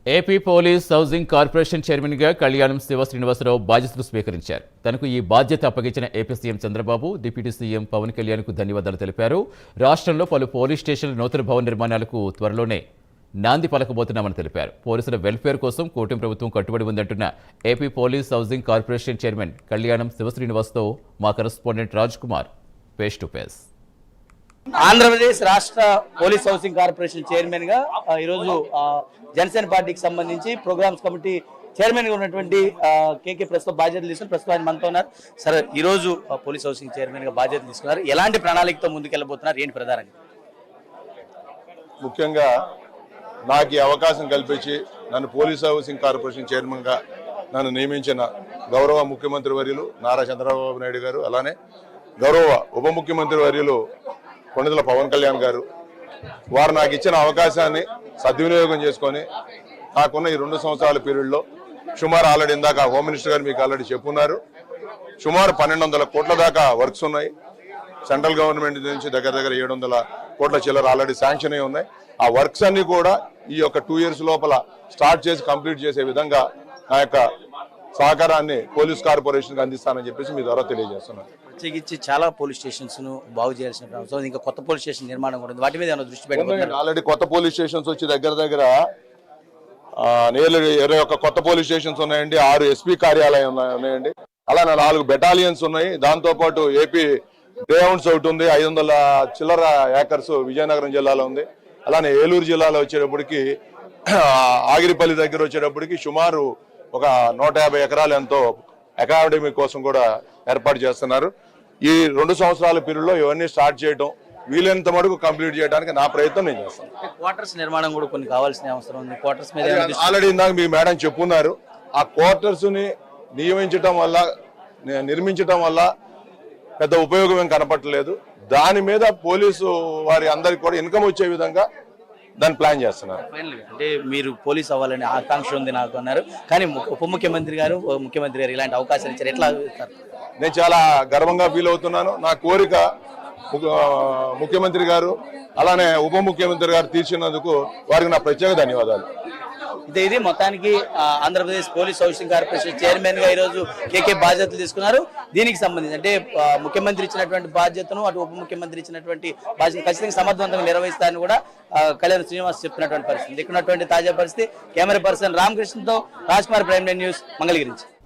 AP police housing corporation చైర్మన్గా కళ్యాణం శివ శ్రీనివాసరావు బాధ్యతలు స్వీకరించారు. తనకు ఈ బాధ్యత అప్పగించిన AP CM Chandrababu, deputy CM Pavan కళ్యాణ్కు ధన్యవాదాలు తెలిపారు. రాష్ట్రంలో పలు పోలీస్ స్టేషన్ల నూతన భవన నిర్మాణాలకు త్వరలోనే నాంది పలకబోతున్నామని తెలిపారు. పోలీసుల వెల్ఫేర్ కోసం కూటమి ప్రభుత్వం కట్టుబడి ఉందంటున్న AP police housing corporation chairman Kalyanam Siva శ్రీనివాస్తో మా correspondent Raj Kumar face to face. Andhra Pradesh రాష్ట్ర పోలీస్ హౌసింగ్ కార్పొరేషన్ చైర్మన్ గా ఈరోజు జనసేన పార్టీకి సంబంధించి ప్రోగ్రామ్స్ కమిటీ చైర్మన్ గా ఉన్నటువంటి కేకే ప్రస్తుతం బాధ్యతలు తీసుకుని ప్రస్తుతం ఆయన మనతో ఉన్నారు. సరే, ఈ రోజు పోలీస్ హౌసింగ్ చైర్మన్ గా బాధ్యతలు తీసుకున్నారు. ఎలాంటి ప్రణాళికతో ముందుకెళ్ళబోతున్నారు, ఏంటి ప్రధానంగా? ముఖ్యంగా నాకు ఈ అవకాశం కల్పించి నన్ను పోలీస్ హౌసింగ్ కార్పొరేషన్ చైర్మన్ గా నన్ను నియమించిన గౌరవ ముఖ్యమంత్రి వర్యులు నారా చంద్రబాబు నాయుడు గారు, అలానే గౌరవ ఉప ముఖ్యమంత్రి వర్యులు కొణిదెల పవన్ కళ్యాణ్ గారు, వారు నాకు ఇచ్చిన అవకాశాన్ని సద్వినియోగం చేసుకొని నాకున్న ఈ 2 సంవత్సరాల పీరియడ్లో సుమారు ఆల్రెడీ ఇందాక హోమ్ మినిస్టర్ గారు మీకు ఆల్రెడీ చెప్పున్నారు, సుమారు 1200 కోట్ల దాకా వర్క్స్ ఉన్నాయి. సెంట్రల్ గవర్నమెంట్ నుంచి దగ్గర 700 కోట్ల చిల్లర ఆల్రెడీ శాంక్షన్ అయి ఉన్నాయి. ఆ వర్క్స్ అన్ని కూడా ఈ యొక్క 2 years లోపల స్టార్ట్ చేసి కంప్లీట్ చేసే విధంగా నా యొక్క సహకారాన్ని పోలీస్ కార్పొరేషన్కి అందిస్తానని చెప్పేసి మీ ద్వారా తెలియజేస్తున్నాను. ప్రత్యేకించి చాలా పోలీస్ స్టేషన్స్ ను బాగు చేయాల్సిన అవసరం, ఇంకా కొత్త పోలీస్ స్టేషన్ నిర్మాణం కూడా ఉంది. వాటి మీద ఏమైనా దృష్టి పెట్టారు? ఆల్రెడీ కొత్త పోలీస్ స్టేషన్స్ వచ్చి దగ్గర నియర్లీ 21 కొత్త పోలీస్ స్టేషన్స్ ఉన్నాయండి. 6 ఎస్పీ కార్యాలయం ఉన్నాయండి. అలానే 4 బెటాలియన్స్ ఉన్నాయి. దాంతోపాటు ఏపీ గ్రేహౌండ్స్ ఒకటి ఉంది. 500 చిల్లర ఏకర్స్ విజయనగరం జిల్లాలో ఉంది. అలానే ఏలూరు జిల్లాలో వచ్చేటప్పటికి ఆగిరిపల్లి దగ్గర వచ్చేటప్పటికి సుమారు ఒక 150 ఎకరాలు ఎంతో అకాడమీ కోసం కూడా ఏర్పాటు చేస్తున్నారు. ఈ 2 సంవత్సరాల పీరియడ్లో ఇవన్నీ స్టార్ట్ చేయడం, వీలైనంత మటుకు కంప్లీట్ చేయడానికి నా ప్రయత్నం నేను చేస్తాను. క్వార్టర్స్ నిర్మాణం కూడా కొన్ని కావాల్సిన అవసరం ఉంది. క్వార్టర్స్ మీద ఆల్రెడీ ఇందాక మీ మేడం చెప్పున్నారు, ఆ క్వార్టర్స్ ని నిర్మించడం వల్ల పెద్ద ఉపయోగం ఏం కనపడలేదు. దాని మీద పోలీసు వారి అందరికి కూడా ఇన్కమ్ వచ్చే విధంగా దాన్ని ప్లాన్ చేస్తున్నారు. అంటే మీరు పోలీస్ అవ్వాలని ఆకాంక్ష ఉంది నాకు అన్నారు, కానీ ఉప ముఖ్యమంత్రి గారు ఇలాంటి అవకాశాలు ఇచ్చారు, ఎట్లా? నేను చాలా గర్వంగా ఫీల్ అవుతున్నాను. నా కోరిక ముఖ్యమంత్రి గారు అలానే ఉప ముఖ్యమంత్రి గారు తీర్చినందుకు వారికి నా ప్రత్యేక ధన్యవాదాలు. ఇది మొత్తానికి Andhra Pradesh police housing corporation chairman గా ఈరోజు కేకే బాధ్యతలు తీసుకున్నారు. దీనికి సంబంధించి అంటే ముఖ్యమంత్రి ఇచ్చినటువంటి బాధ్యతను, అటు ఉప ముఖ్యమంత్రి ఇచ్చినటువంటి బాధ్యత ఖచ్చితంగా సమర్థవంతంగా నిర్వహిస్తారని కూడా కళ్యాణ్ శ్రీనివాస్ చెప్తున్నటువంటి పరిస్థితి. ఇక్కడ ఉన్నటువంటి తాజా పరిస్థితి. కెమెరా పర్సన్ రామకృష్ణతో రాజ్ కుమార్, ప్రైమ్ న్యూస్, మంగళగిరి నుంచి.